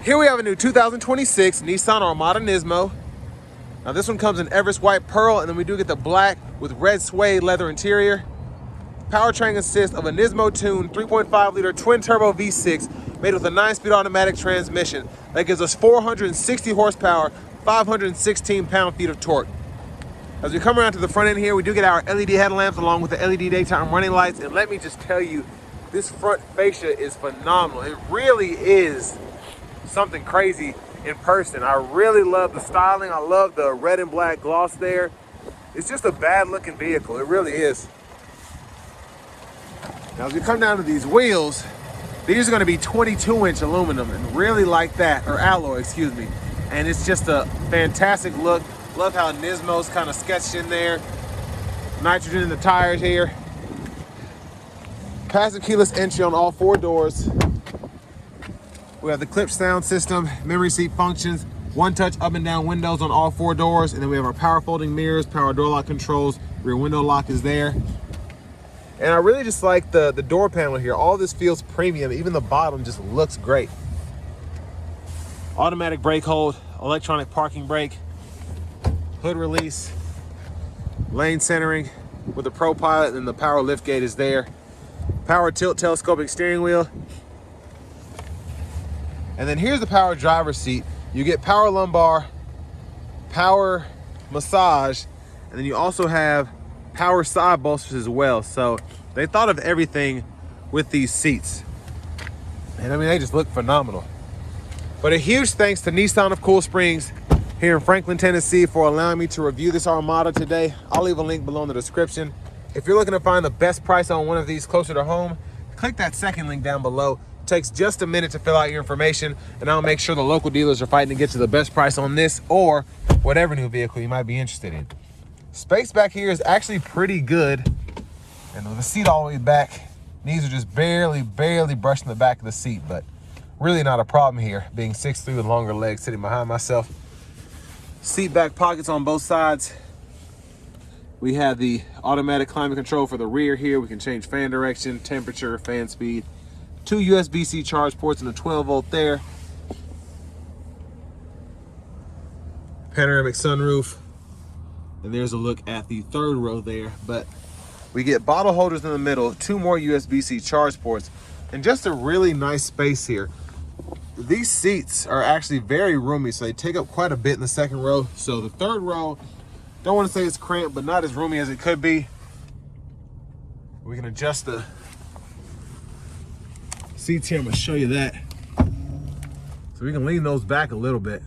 Here we have a new 2026 Nissan Armada NISMO. Now this one comes in Everest White Pearl, and then we do get the black with red suede leather interior. Powertrain consists of a NISMO-tuned 3.5-liter twin-turbo V6 made with a 9-speed automatic transmission that gives us 460 horsepower, 516 pound-feet of torque. As we come around to the front end here, we do get our LED headlamps along with the LED daytime running lights, and let me just tell you, this front fascia is phenomenal. It really is something crazy in person. I really love the styling. I love the red and black gloss there. It's just a bad looking vehicle. It really is. Now as we come down to these wheels, these are going to be 22-inch aluminum, and really like that, or alloy, excuse me. And it's just a fantastic look. Love how NISMO's kind of sketched in there. Nitrogen in the tires here. Passive keyless entry on all 4 doors. We have the clip sound system, memory seat functions, one-touch up and down windows on all 4 doors, and then we have our power folding mirrors, power door lock controls, rear window lock is there. And I really just like the door panel here. All this feels premium. Even the bottom just looks great. Automatic brake hold, electronic parking brake, hood release, lane centering with the Pro Pilot, and the power lift gate is there. Power tilt telescopic steering wheel. And then here's the power driver's seat. You get power lumbar, power massage, and then you also have power side bolsters as well. So they thought of everything with these seats. And I mean, they just look phenomenal. But a huge thanks to Nissan of Cool Springs here in Franklin, Tennessee for allowing me to review this Armada today. I'll leave a link below in the description. If you're looking to find the best price on one of these closer to home, click that second link down below. It takes just a minute to fill out your information, and I'll make sure the local dealers are fighting to get you the best price on this or whatever new vehicle you might be interested in. Space back here is actually pretty good. And with the seat all the way back, knees are just barely brushing the back of the seat, but really not a problem here, being 6'3" with longer legs sitting behind myself. Seat back pockets on both sides. We have the automatic climate control for the rear here. We can change fan direction, temperature, fan speed. 2 USB-C charge ports and a 12-volt there. Panoramic sunroof. And there's a look at the 3rd row there. But we get bottle holders in the middle, 2 more USB-C charge ports, and just a really nice space here. These seats are actually very roomy, so they take up quite a bit in the 2nd row. So the 3rd row, don't want to say it's cramped, but not as roomy as it could be. We can adjust the seats here. I'm going to show you that. So we can lean those back a little bit.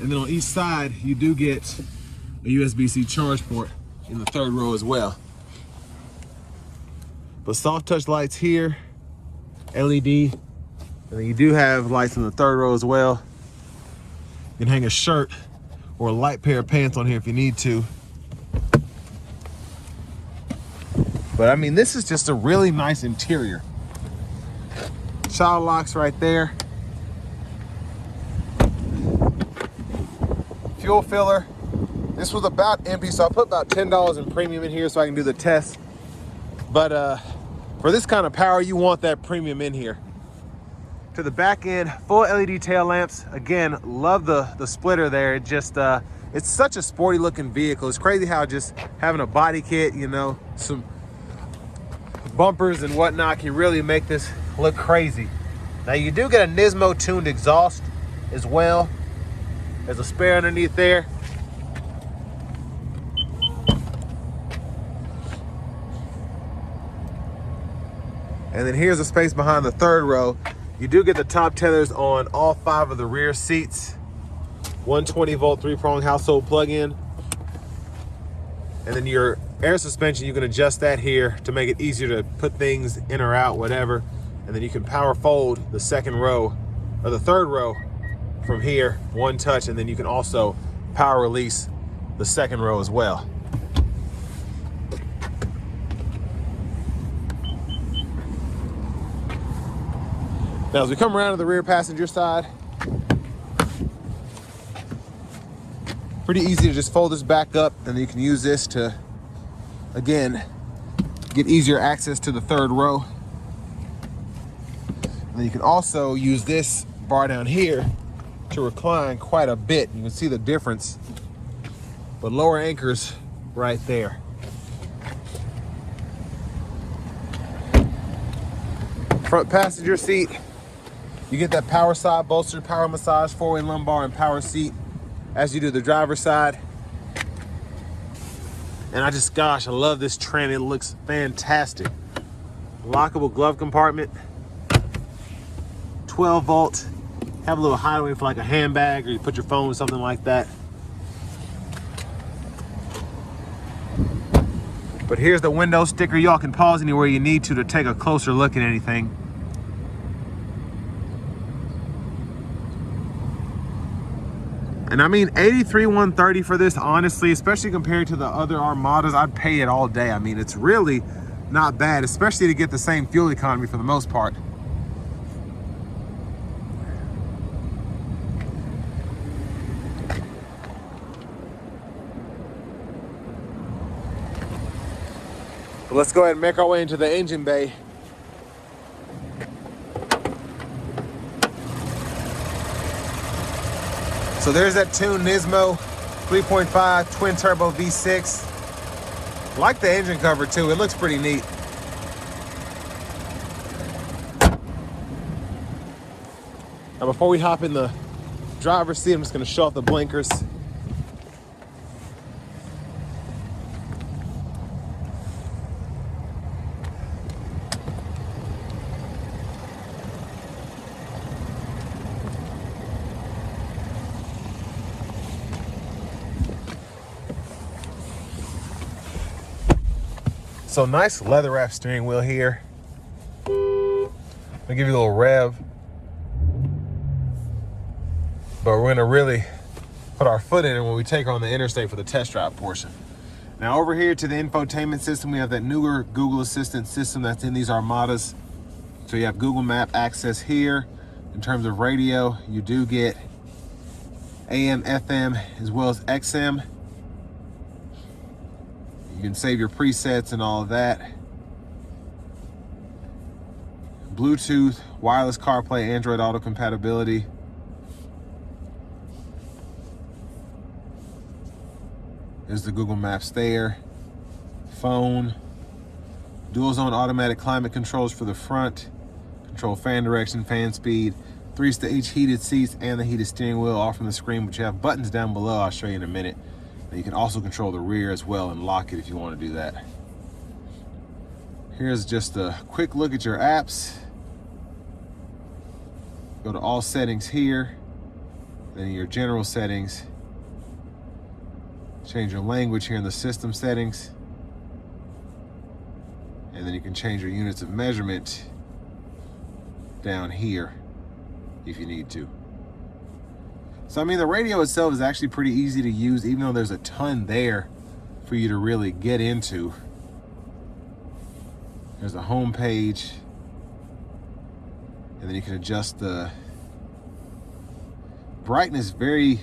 And then on each side, you do get a USB-C charge port in the 3rd row as well. But soft touch lights here, LED. And then you do have lights in the 3rd row as well. You can hang a shirt or a light pair of pants on here if you need to. But I mean, this is just a really nice interior. Child locks right there. Fuel filler. This was about empty, so I put about $10 in premium in here so I can do the test. But for this kind of power, you want that premium in here. To the back end, full LED tail lamps. Again, love the splitter there. It just it's such a sporty looking vehicle. It's crazy how just having a body kit, you know, some bumpers and whatnot can really make this look crazy. Now you do get a NISMO tuned exhaust as well. There's a spare underneath there. And then here's a space behind the 3rd row. You do get the top tethers on all 5 of the rear seats. 120-volt 3-prong household plug-in. And then your air suspension, you can adjust that here to make it easier to put things in or out, whatever. And then you can power fold the 2nd row, or the 3rd row from here, one touch, and then you can also power release the 2nd row as well. Now, as we come around to the rear passenger side, pretty easy to just fold this back up, and then you can use this to, again, get easier access to the 3rd row. And then you can also use this bar down here to recline quite a bit. You can see the difference, but lower anchors right there. Front passenger seat, you get that power side bolster, power massage, four-way lumbar, and power seat as you do the driver's side. And I love this trim. It looks fantastic. Lockable glove compartment, 12 volt, have a little hideaway for like a handbag, or you put your phone, something like that. But here's the window sticker. Y'all can pause anywhere you need to take a closer look at anything. And I mean, $83,130 for this, honestly, especially compared to the other Armadas, I'd pay it all day. I mean, it's really not bad, especially to get the same fuel economy for the most part. But let's go ahead and make our way into the engine bay. So there's that tuned NISMO 3.5 twin turbo V6. I like the engine cover too, it looks pretty neat. Now before we hop in the driver's seat, I'm just gonna show off the blinkers. So nice leather wrap steering wheel here. I'll give you a little rev. But we're gonna really put our foot in it when we take her on the interstate for the test drive portion. Now over here to the infotainment system, we have that newer Google Assistant system that's in these Armadas. So you have Google Map access here. In terms of radio, you do get AM, FM, as well as XM. You can save your presets and all of that. Bluetooth, wireless CarPlay, Android Auto compatibility. There's the Google Maps there. Phone. Dual zone automatic climate controls for the front. Control fan direction, fan speed. 3-stage heated seats and the heated steering wheel all from the screen, but you have buttons down below. I'll show you in a minute. And you can also control the rear as well and lock it if you want to do that. Here's just a quick look at your apps. Go to all settings here, then your general settings. Change your language here in the system settings. And then you can change your units of measurement down here if you need to. So I mean, the radio itself is actually pretty easy to use, even though there's a ton there for you to really get into. There's a home page, and then you can adjust the brightness very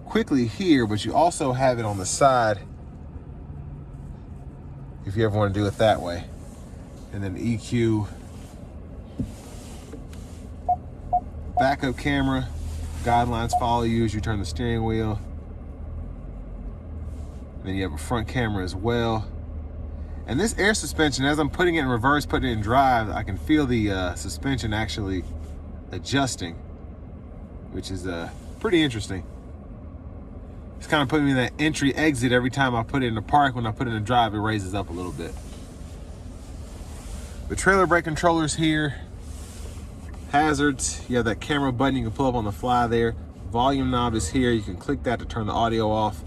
quickly here, but you also have it on the side if you ever want to do it that way. And then EQ, backup camera, guidelines follow you as you turn the steering wheel. And then you have a front camera as well. And this air suspension, as I'm putting it in reverse, putting it in drive, I can feel the suspension actually adjusting, which is pretty interesting. It's kind of putting me in that entry exit every time I put it in the park. When I put it in drive, it raises up a little bit. The trailer brake controllers here. Hazards, you have that camera button you can pull up on the fly there. Volume knob is here. You can click that to turn the audio off.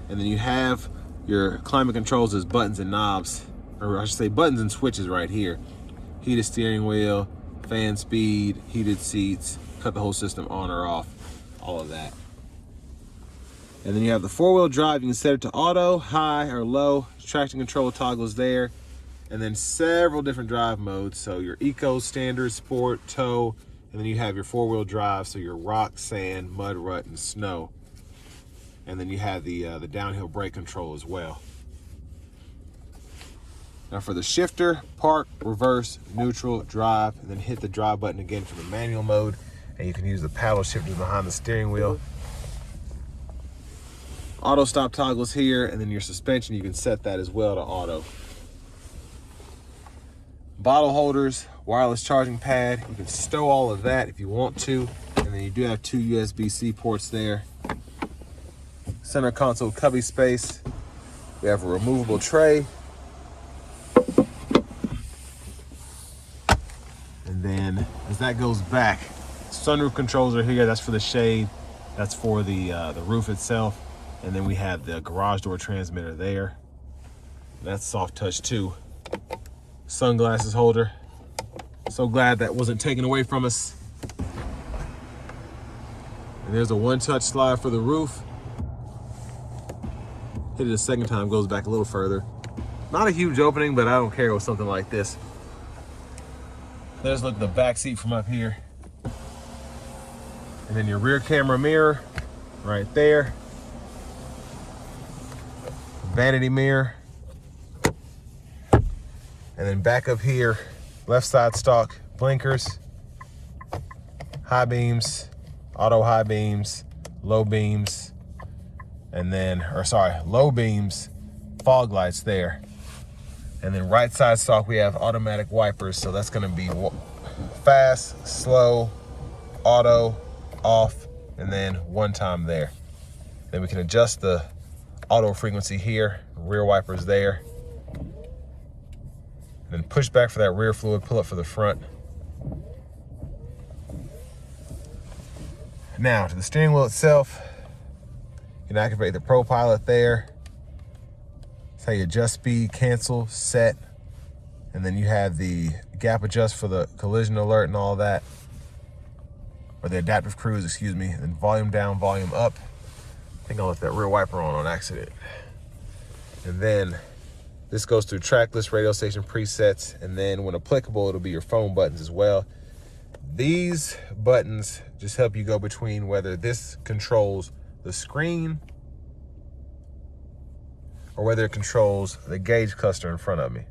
And then you have your climate controls as buttons and knobs, or I should say buttons and switches right here. Heated steering wheel, fan speed, heated seats, cut the whole system on or off, all of that. And then you have the four-wheel drive. You can set it to auto, high, or low. Traction control toggles there. And then several different drive modes. So your eco, standard, sport, tow, and then you have your four-wheel drive, so your rock, sand, mud, rut, and snow. And then you have the downhill brake control as well. Now for the shifter, park, reverse, neutral, drive, and then hit the drive button again for the manual mode. And you can use the paddle shifters behind the steering wheel. Auto stop toggles here, and then your suspension, you can set that as well to auto. Bottle holders, wireless charging pad. You can stow all of that if you want to. And then you do have 2 USB-C ports there. Center console cubby space. We have a removable tray. And then as that goes back, sunroof controls are here. That's for the shade. That's for the roof itself. And then we have the garage door transmitter there. That's soft touch too. Sunglasses holder. So glad that wasn't taken away from us. And there's a one-touch slide for the roof. Hit it a second time, goes back a little further. Not a huge opening, but I don't care with something like this. There's look at the back seat from up here. And then your rear camera mirror right there. Vanity mirror. And then back up here, left side stock blinkers, high beams, auto high beams, low beams, and then, low beams, fog lights there. And then right side stock, we have automatic wipers. So that's gonna be fast, slow, auto, off, and then one time there. Then we can adjust the auto frequency here, rear wipers there. Then push back for that rear fluid, pull up for the front. Now to the steering wheel itself, you can activate the Pro Pilot there. That's how you adjust speed, cancel, set. And then you have the gap adjust for the collision alert and all that. Or the adaptive cruise, excuse me. And then volume down, volume up. I think I left that rear wiper on accident. And then this goes through tracklist, radio station presets, and then when applicable, it'll be your phone buttons as well. These buttons just help you go between whether this controls the screen or whether it controls the gauge cluster in front of me.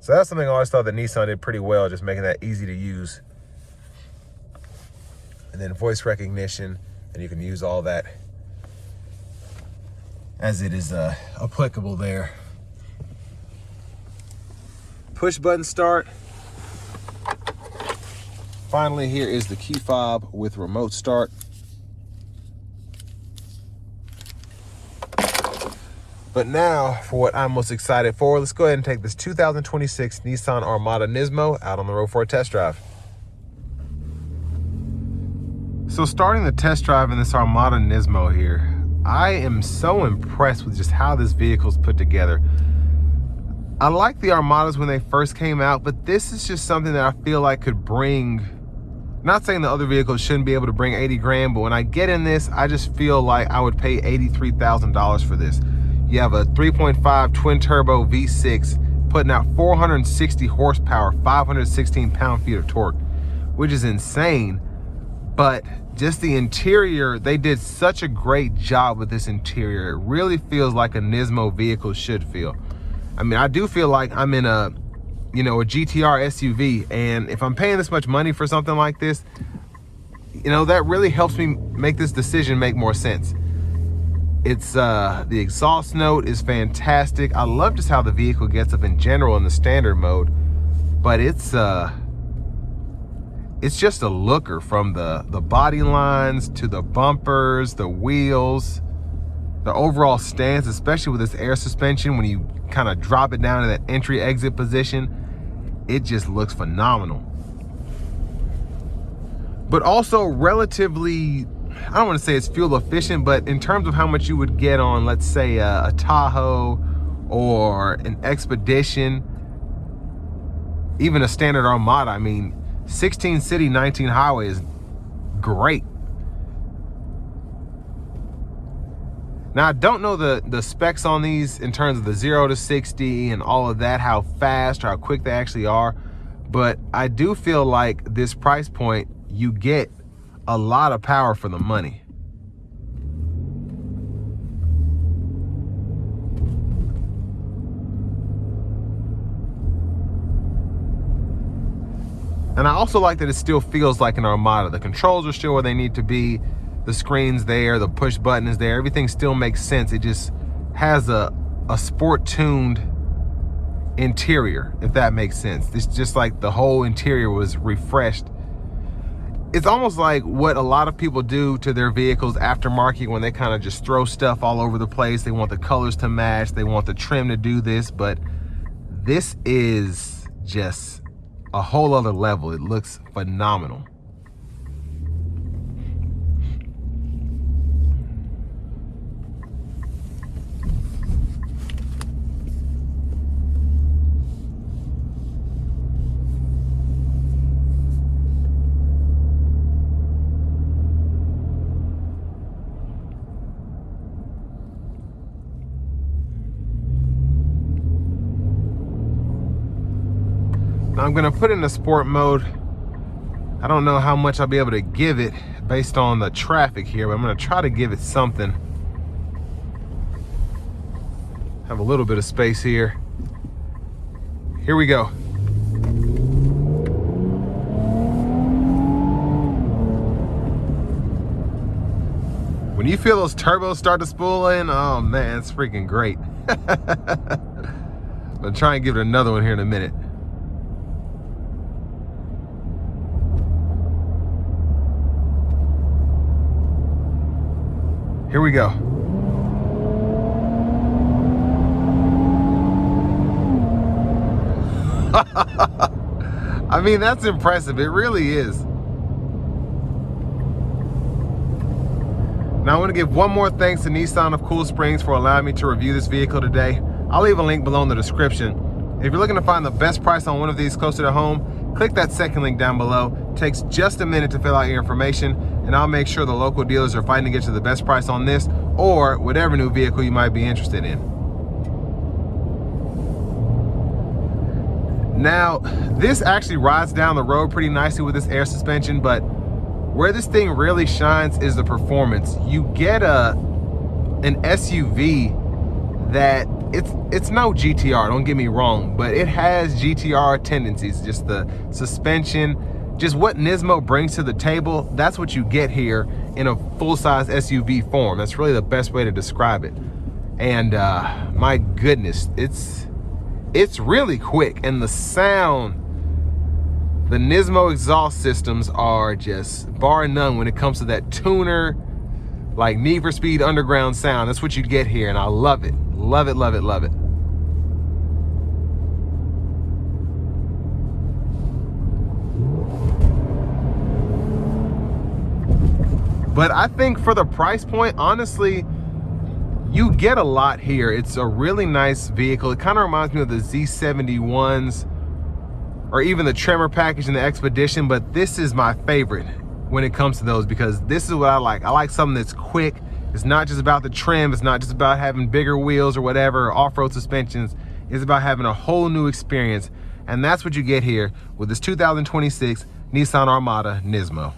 So that's something I always thought that Nissan did pretty well, just making that easy to use. And then voice recognition, and you can use all that as it is applicable there. Push button start. Finally, here is the key fob with remote start. But now for what I'm most excited for, let's go ahead and take this 2026 Nissan Armada NISMO out on the road for a test drive. So starting the test drive in this Armada NISMO here, I am so impressed with just how this vehicle is put together. I like the Armadas when they first came out, but this is just something that I feel like could bring, not saying the other vehicles shouldn't be able to bring 80 grand, but when I get in this, I just feel like I would pay $83,000 for this. You have a 3.5 twin turbo V6 putting out 460 horsepower, 516 pound-feet of torque, which is insane. But just the interior, they did such a great job with this interior. It really feels like a NISMO vehicle should feel. I mean, I do feel like I'm in a GTR SUV, and if I'm paying this much money for something like this, that really helps me make this decision make more sense. It's the exhaust note is fantastic. I love just how the vehicle gets up in general in the standard mode, but it's just a looker, from the body lines to the bumpers, the wheels, the overall stance, especially with this air suspension. When you kind of drop it down to that entry exit position, it just looks phenomenal. But also relatively, I don't want to say it's fuel efficient, but in terms of how much you would get on, let's say a Tahoe or an Expedition, even a standard Armada, I mean, 16 city, 19 highway is great. Now, I don't know the specs on these in terms of the 0 to 60 and all of that, how fast or how quick they actually are, but I do feel like this price point, you get a lot of power for the money. And I also like that it still feels like an Armada. The controls are still where they need to be. The screen's there, the push button is there. Everything still makes sense. It just has a sport-tuned interior, if that makes sense. It's just like the whole interior was refreshed. It's almost like what a lot of people do to their vehicles aftermarket when they kind of just throw stuff all over the place. They want the colors to match. They want the trim to do this, but this is just a whole other level. It looks phenomenal. I'm gonna put it in the sport mode. I don't know how much I'll be able to give it based on the traffic here, but I'm gonna try to give it something. Have a little bit of space here. Here we go. When you feel those turbos start to spool in, oh man, it's freaking great. I'm gonna try and give it another one here in a minute. Here we go. I mean, that's impressive. It really is. Now I want to give one more thanks to Nissan of Cool Springs for allowing me to review this vehicle today. I'll leave a link below in the description. If you're looking to find the best price on one of these closer to home, click that second link down below. It takes just a minute to fill out your information, and I'll make sure the local dealers are fighting to get you the best price on this or whatever new vehicle you might be interested in. Now, this actually rides down the road pretty nicely with this air suspension, but where this thing really shines is the performance. You get an SUV that it's no GTR, don't get me wrong, but it has GTR tendencies. Just the suspension, just what NISMO brings to the table, that's what you get here in a full-size SUV form. That's really the best way to describe it. And my goodness, it's really quick. And the sound, the NISMO exhaust systems are just bar none when it comes to that tuner, like Need for Speed underground sound. That's what you get here, and I love it. Love it, love it, love it. But I think for the price point, honestly, you get a lot here. It's a really nice vehicle. It kind of reminds me of the Z71s or even the Tremor package and the Expedition, but this is my favorite when it comes to those because this is what I like. I like something that's quick. It's not just about the trim. It's not just about having bigger wheels or whatever, or off-road suspensions. It's about having a whole new experience. And that's what you get here with this 2026 Nissan Armada NISMO.